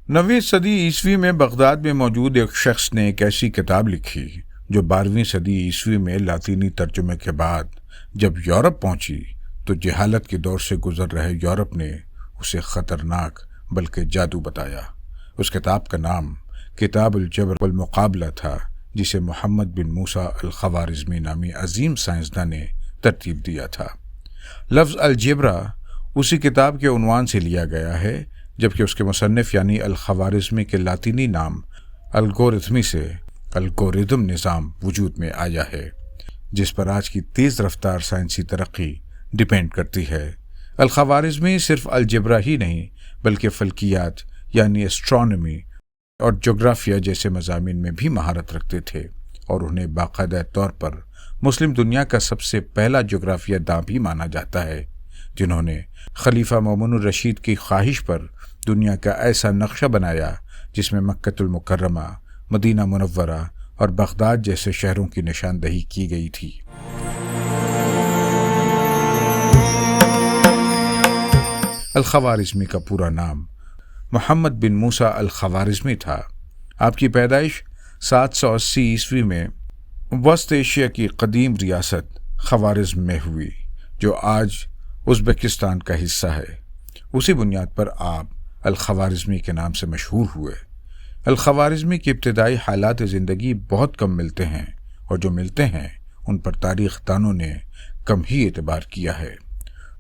9ویں صدی عیسوی میں بغداد میں موجود ایک شخص نے ایک ایسی کتاب لکھی جو 12ویں صدی عیسوی میں لاطینی ترجمے کے بعد جب یورپ پہنچی تو جہالت کے دور سے گزر رہے یورپ نے اسے خطرناک بلکہ جادو بتایا۔ اس کتاب کا نام کتاب الجبر والمقابلہ تھا، جسے محمد بن موسیٰ الخوارزمی نامی عظیم سائنسداں نے ترتیب دیا تھا۔ لفظ الجبرا اسی کتاب کے عنوان سے لیا گیا ہے، جبکہ اس کے مصنف یعنی الخوارزمی کے لاطینی نام الگورتھمی سے الگوریدم نظام وجود میں آیا ہے، جس پر آج کی تیز رفتار سائنسی ترقی ڈیپینڈ کرتی ہے۔ الخوارزمی صرف الجبرا ہی نہیں بلکہ فلکیات یعنی ایسٹرونومی اور جغرافیہ جیسے مضامین میں بھی مہارت رکھتے تھے، اور انہیں باقاعدہ طور پر مسلم دنیا کا سب سے پہلا جغرافیہ داں بھی مانا جاتا ہے، جنہوں نے خلیفہ مامون الرشید کی خواہش پر دنیا کا ایسا نقشہ بنایا جس میں مکۃ المکرمہ، مدینہ منورہ اور بغداد جیسے شہروں کی نشاندہی کی گئی تھی۔ الخوارزمی کا پورا نام محمد بن موسیٰ الخوارزمی تھا۔ آپ کی پیدائش 780 عیسوی میں وسط ایشیا کی قدیم ریاست خوارزم میں ہوئی، جو آج ازبکستان کا حصہ ہے۔ اسی بنیاد پر آپ الخوارزمی کے نام سے مشہور ہوئے۔ الخوارزمی کی ابتدائی حالات زندگی بہت کم ملتے ہیں، اور جو ملتے ہیں ان پر تاریخ دانوں نے کم ہی اعتبار کیا ہے۔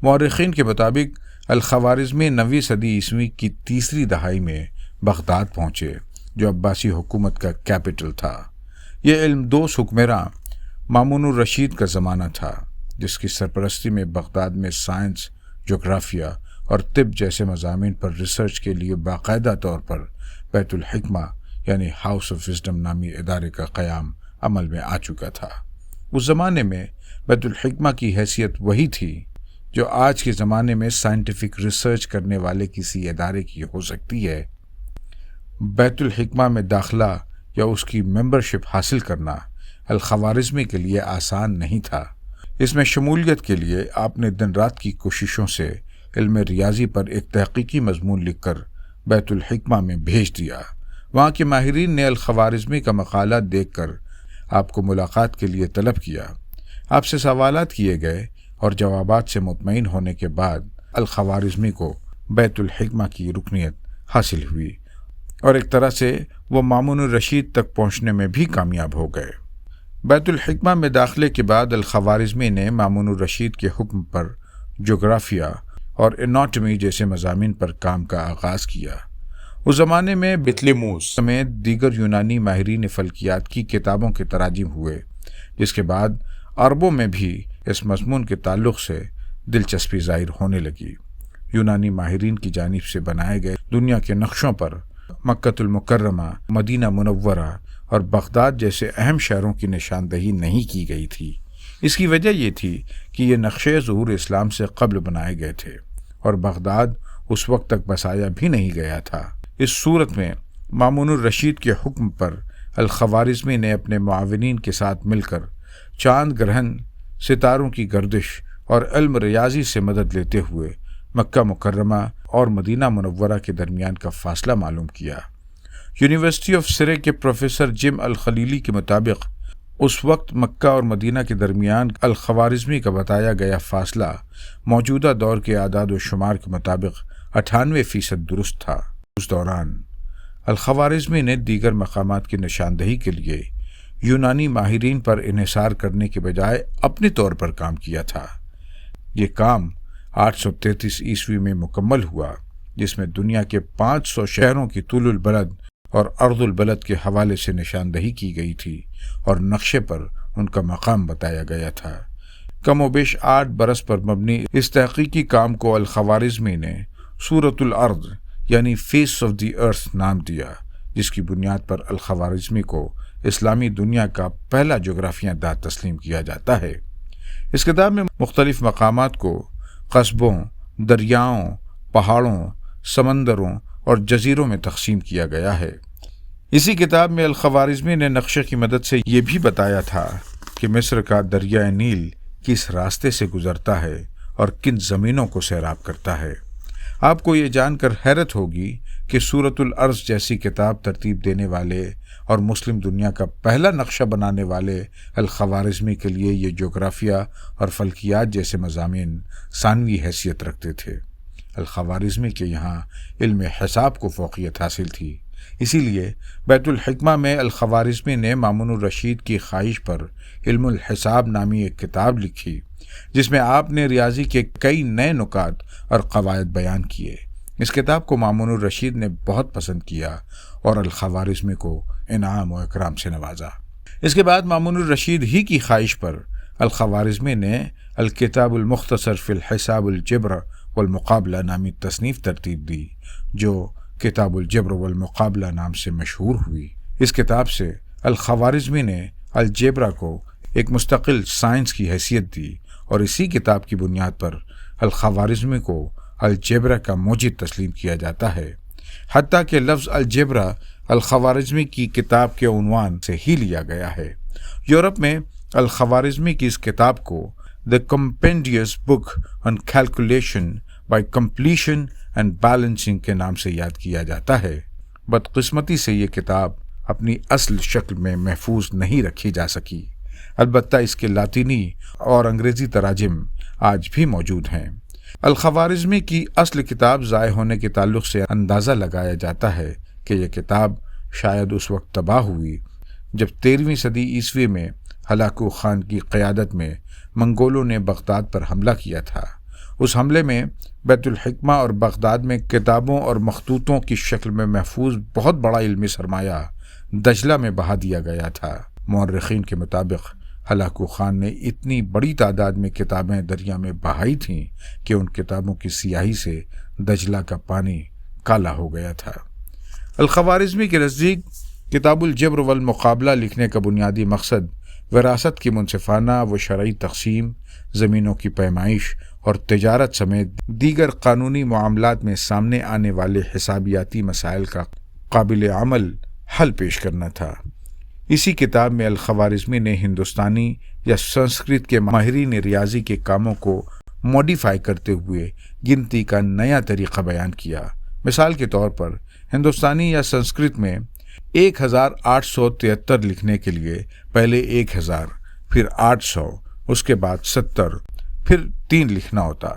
مورخین کے مطابق الخوارزمی 9ویں صدی عیسوی کی تیسری دہائی میں بغداد پہنچے، جو عباسی حکومت کا کیپٹل تھا۔ یہ علم دوست حکمراں مامون الرشید کا زمانہ تھا، جس کی سرپرستی میں بغداد میں سائنس، جغرافیہ اور طب جیسے مضامین پر ریسرچ کے لیے باقاعدہ طور پر بیت الحکمہ یعنی ہاؤس آف وزڈم نامی ادارے کا قیام عمل میں آ چکا تھا۔ اس زمانے میں بیت الحکمہ کی حیثیت وہی تھی جو آج کے زمانے میں سائنٹیفک ریسرچ کرنے والے کسی ادارے کی ہو سکتی ہے۔ بیت الحکمہ میں داخلہ یا اس کی ممبرشپ حاصل کرنا الخوارزمی کے لیے آسان نہیں تھا۔ اس میں شمولیت کے لیے آپ نے دن رات کی کوششوں سے علم ریاضی پر ایک تحقیقی مضمون لکھ کر بیت الحکمہ میں بھیج دیا۔ وہاں کے ماہرین نے الخوارزمی کا مقالہ دیکھ کر آپ کو ملاقات کے لیے طلب کیا۔ آپ سے سوالات کیے گئے اور جوابات سے مطمئن ہونے کے بعد الخوارزمی کو بیت الحکمہ کی رکنیت حاصل ہوئی، اور ایک طرح سے وہ مامون الرشید تک پہنچنے میں بھی کامیاب ہو گئے۔ بیت الحکمہ میں داخلے کے بعد الخوارزمی نے مامون الرشید کے حکم پر جغرافیہ اور اناٹمی جیسے مضامین پر کام کا آغاز کیا۔ اس زمانے میں بطلیموس سمیت دیگر یونانی ماہرین فلکیات کی کتابوں کے تراجم ہوئے، جس کے بعد عربوں میں بھی اس مضمون کے تعلق سے دلچسپی ظاہر ہونے لگی۔ یونانی ماہرین کی جانب سے بنائے گئے دنیا کے نقشوں پر مکۃ المکرمہ، مدینہ منورہ اور بغداد جیسے اہم شہروں کی نشاندہی نہیں کی گئی تھی۔ اس کی وجہ یہ تھی کہ یہ نقشے ظہور اسلام سے قبل بنائے گئے تھے، اور بغداد اس وقت تک بسایا بھی نہیں گیا تھا۔ اس صورت میں مامون الرشید کے حکم پر الخوارزمی نے اپنے معاونین کے ساتھ مل کر چاند گرہن، ستاروں کی گردش اور علم ریاضی سے مدد لیتے ہوئے مکہ مکرمہ اور مدینہ منورہ کے درمیان کا فاصلہ معلوم کیا۔ یونیورسٹی آف سرے کے پروفیسر جم الخلیلی کے مطابق اس وقت مکہ اور مدینہ کے درمیان الخوارزمی کا بتایا گیا فاصلہ موجودہ دور کے اعداد و شمار کے مطابق 98% درست تھا۔ اس دوران الخوارزمی نے دیگر مقامات کی نشاندہی کے لیے یونانی ماہرین پر انحصار کرنے کے بجائے اپنے طور پر کام کیا تھا۔ یہ کام 833 عیسوی میں مکمل ہوا، جس میں دنیا کے 500 شہروں کی طول البلد اور عرض البلد کے حوالے سے نشاندہی کی گئی تھی، اور نقشے پر ان کا مقام بتایا گیا تھا۔ کم و بیش 8 برس پر مبنی اس تحقیقی کام کو الخوارزمی نے سورۃ الارض یعنی فیس آف دی ارتھ نام دیا، جس کی بنیاد پر الخوارزمی کو اسلامی دنیا کا پہلا جغرافیہ داں تسلیم کیا جاتا ہے۔ اس کتاب میں مختلف مقامات کو قصبوں، دریاؤں، پہاڑوں، سمندروں اور جزیروں میں تقسیم کیا گیا ہے۔ اسی کتاب میں الخوارزمی نے نقشے کی مدد سے یہ بھی بتایا تھا کہ مصر کا دریائے نیل کس راستے سے گزرتا ہے اور کن زمینوں کو سیراب کرتا ہے۔ آپ کو یہ جان کر حیرت ہوگی کہ سورۃ الارض جیسی کتاب ترتیب دینے والے اور مسلم دنیا کا پہلا نقشہ بنانے والے الخوارزمی کے لیے یہ جغرافیہ اور فلکیات جیسے مضامین ثانوی حیثیت رکھتے تھے۔ الخوارزمی کے یہاں علم حساب کو فوقیت حاصل تھی، اسی لیے بیت الحکمہ میں الخوارزمی نے مامون الرشید کی خواہش پر علم الحساب نامی ایک کتاب لکھی، جس میں آپ نے ریاضی کے کئی نئے نکات اور قواعد بیان کیے۔ اس کتاب کو مامون الرشید نے بہت پسند کیا اور الخوارزمی کو انعام و اکرام سے نوازا۔ اس کے بعد مامون الرشید ہی کی خواہش پر الخوارزمی نے الکتاب المختصر فی الحساب الجبر والمقابلہ نامی تصنیف ترتیب دی، جو کتاب الجبر والمقابلہ نام سے مشہور ہوئی۔ اس کتاب سے الخوارزمی نے الجبرا کو ایک مستقل سائنس کی حیثیت دی اور اسی کتاب کی بنیاد پر الخوارزمی کو الجبرا کا موجد تسلیم کیا جاتا ہے، حتیٰ کہ لفظ الجبرا الخوارزمی کی کتاب کے عنوان سے ہی لیا گیا ہے۔ یورپ میں الخوارزمی کی اس کتاب کو The Compendious Book on Calculation by Completion and Balancing کے نام سے یاد کیا جاتا ہے۔ بدقسمتی سے یہ کتاب اپنی اصل شکل میں محفوظ نہیں رکھی جا سکی، البتہ اس کے لاطینی اور انگریزی تراجم آج بھی موجود ہیں۔ الخوارزمی کی اصل کتاب ضائع ہونے کے تعلق سے اندازہ لگایا جاتا ہے کہ یہ کتاب شاید اس وقت تباہ ہوئی جب 13ویں صدی عیسوی میں ہلاکو خان کی قیادت میں منگولوں نے بغداد پر حملہ کیا تھا۔ اس حملے میں بیت الحکمہ اور بغداد میں کتابوں اور مخطوطوں کی شکل میں محفوظ بہت بڑا علمی سرمایہ دجلہ میں بہا دیا گیا تھا۔ مورخین کے مطابق ہلاکو خان نے اتنی بڑی تعداد میں کتابیں دریا میں بہائی تھیں کہ ان کتابوں کی سیاہی سے دجلہ کا پانی کالا ہو گیا تھا۔ الخوارزمی کے نزدیک کتاب الجبر والمقابلہ لکھنے کا بنیادی مقصد وراثت کی منصفانہ و شرعی تقسیم، زمینوں کی پیمائش اور تجارت سمیت دیگر قانونی معاملات میں سامنے آنے والے حسابیاتی مسائل کا قابل عمل حل پیش کرنا تھا۔ اسی کتاب میں الخوارزمی نے ہندوستانی یا سنسکرت کے ماہرین ریاضی کے کاموں کو موڈیفائی کرتے ہوئے گنتی کا نیا طریقہ بیان کیا۔ مثال کے طور پر ہندوستانی یا سنسکرت میں 1873 لکھنے کے لیے پہلے 1000، پھر 800، اس کے بعد 70، پھر 3 لکھنا ہوتا۔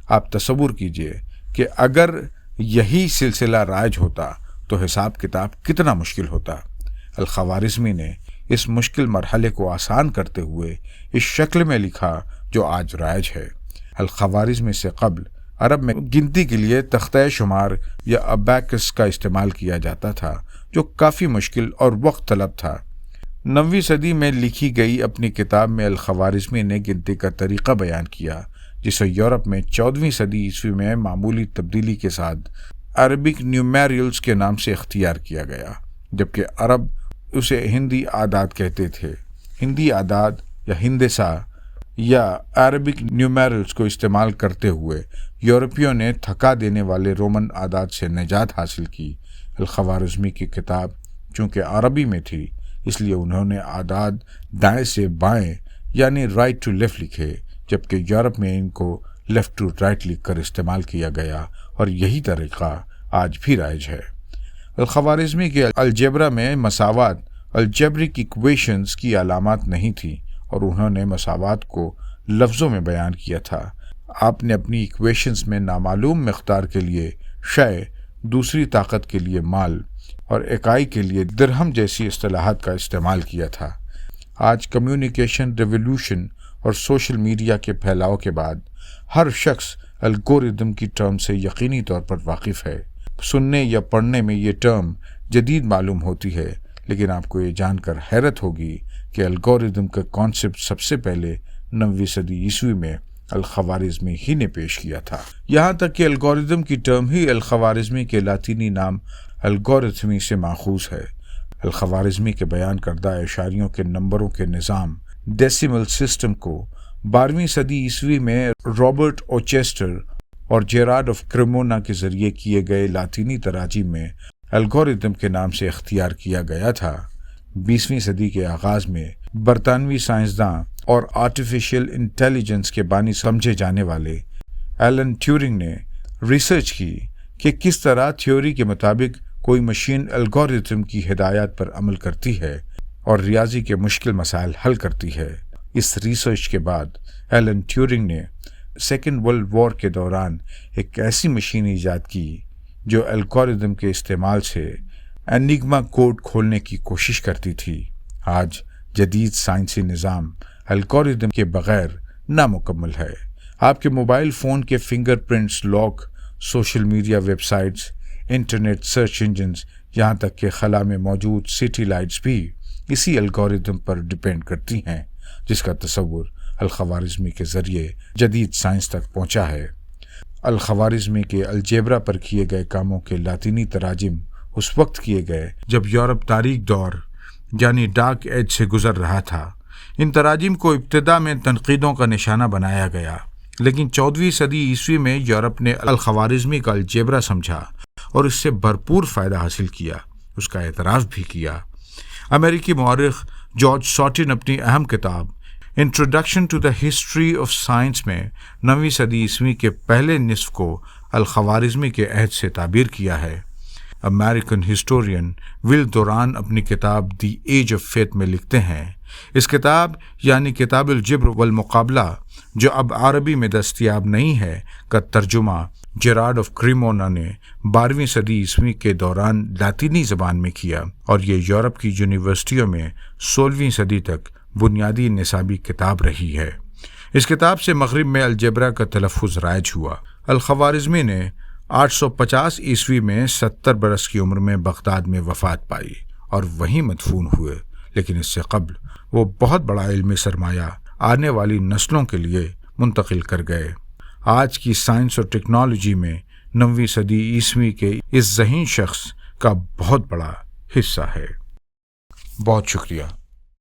آپ تصور کیجئے کہ اگر یہی سلسلہ رائج ہوتا تو حساب کتاب کتنا مشکل ہوتا۔ الخوارزمی نے اس مشکل مرحلے کو آسان کرتے ہوئے اس شکل میں لکھا جو آج رائج ہے۔ الخوارزمی سے قبل عرب میں گنتی کے لیے تختہ شمار یا ابیکس کا استعمال کیا جاتا تھا، جو کافی مشکل اور وقت طلب تھا۔ 9ویں صدی میں لکھی گئی اپنی کتاب میں الخوارزمی نے گنتی کا طریقہ بیان کیا، جسے یورپ میں 14ویں صدی عیسوی میں معمولی تبدیلی کے ساتھ عربک نیومیریلز کے نام سے اختیار کیا گیا، جبکہ عرب اسے ہندی اعداد کہتے تھے۔ ہندی اعداد یا ہندسہ یا عربک نیومیریلز کو استعمال کرتے ہوئے یورپیوں نے تھکا دینے والے رومن اعداد سے نجات حاصل کی۔ الخوارزمی کی کتاب چونکہ عربی میں تھی، اس لیے انہوں نے اعداد دائیں سے بائیں یعنی رائٹ ٹو لیفٹ لکھے، جبکہ یورپ میں ان کو لیفٹ ٹو رائٹ لکھ کر استعمال کیا گیا، اور یہی طریقہ آج بھی رائج ہے۔ الخوارزمی کے الجبرا میں مساوات الجبرک ایکویشنز کی علامات نہیں تھی، اور انہوں نے مساوات کو لفظوں میں بیان کیا تھا۔ آپ نے اپنی ایکویشنز میں نامعلوم مقدار کے لیے شے، دوسری طاقت کے لیے مال اور اکائی کے لیے درہم جیسی اصطلاحات کا استعمال کیا تھا۔ آج کمیونیکیشن ریولوشن اور سوشل میڈیا کے پھیلاؤ کے بعد ہر شخص الگوریدم کی ٹرم سے یقینی طور پر واقف ہے۔ سننے یا پڑھنے میں یہ ٹرم جدید معلوم ہوتی ہے، لیکن آپ کو یہ جان کر حیرت ہوگی کہ الگوریدم کا کانسیپٹ سب سے پہلے 9ویں صدی عیسوی میں الخوارزمی ہی نے پیش کیا تھا۔ یہاں تک کہ الگوریدم کی ٹرم ہی الخوارزمی کے لاطینی نام الگورتھمی سے ماخوذ ہے۔ الخوارزمی کے بیان کردہ اعشاریوں کے نمبروں کے نظام ڈیسیمل سسٹم کو 12ویں صدی عیسوی میں رابرٹ اوچیسٹر اور جیرارڈ آف کریمونا کے ذریعے کیے گئے لاطینی تراجم میں الگوریدم کے نام سے اختیار کیا گیا تھا۔ 20ویں صدی کے آغاز میں برطانوی سائنسداں اور آرٹیفیشل انٹیلیجنس کے بانی سمجھے جانے والے ایلن ٹیورنگ نے ریسرچ کی کہ کس طرح تھیوری کے مطابق کوئی مشین الگوریتم کی ہدایات پر عمل کرتی ہے اور ریاضی کے مشکل مسائل حل کرتی ہے۔ اس ریسرچ کے بعد ایلن ٹیورنگ نے سیکنڈ ورلڈ وار کے دوران ایک ایسی مشین ایجاد کی جو الگوریتم کے استعمال سے انگما کوڈ کھولنے کی کوشش کرتی تھی۔ آج جدید سائنسی نظام الگوریتم کے بغیر نامکمل ہے۔ آپ کے موبائل فون کے finger prints, lock, social media web sites, internet search engines, یہاں تک کہ خلا میں موجود سٹی لائٹس بھی اسی الگوریتم پر ڈیپینڈ کرتی ہیں جس کا تصور الخوارزمی کے ذریعے جدید سائنس تک پہنچا ہے۔ الخوارزمی کے الجبرا پر کیے گئے کاموں کے لاطینی تراجم اس وقت کیے گئے جب یورپ تاریک دور یعنی ڈارک ایج سے گزر رہا تھا۔ ان تراجم کو ابتدا میں تنقیدوں کا نشانہ بنایا گیا، لیکن 14ویں صدی عیسوی میں یورپ نے الخوارزمی کا الجبرا سمجھا اور اس سے بھرپور فائدہ حاصل کیا، اس کا اعتراف بھی کیا۔ امریکی مورخ جارج ساٹن اپنی اہم کتاب introduction to the history of science میں 9ویں صدی عیسوی کے پہلے نصف کو الخوارزمی کے عہد سے تعبیر کیا ہے۔ امریکن ہسٹورین ول دوران اپنی کتاب دی ایج آف فیتھ میں لکھتے ہیں، اس کتاب یعنی کتاب الجبر والمقابلہ جو اب عربی میں دستیاب نہیں ہے کا ترجمہ جیراڈ آف کریمونا نے 12ویں صدی عیسوی کے دوران لاطینی زبان میں کیا اور یہ یورپ کی یونیورسٹیوں میں 16ویں صدی تک بنیادی نصابی کتاب رہی ہے۔ اس کتاب سے مغرب میں الجبرا کا تلفظ رائج ہوا۔ الخوارزمی نے 850 عیسوی میں 70 برس کی عمر میں بغداد میں وفات پائی اور وہیں مدفون ہوئے، لیکن اس سے قبل وہ بہت بڑا علمی سرمایہ آنے والی نسلوں کے لیے منتقل کر گئے۔ آج کی سائنس اور ٹیکنالوجی میں 9ویں صدی عیسوی کے اس ذہین شخص کا بہت بڑا حصہ ہے۔ بہت شکریہ۔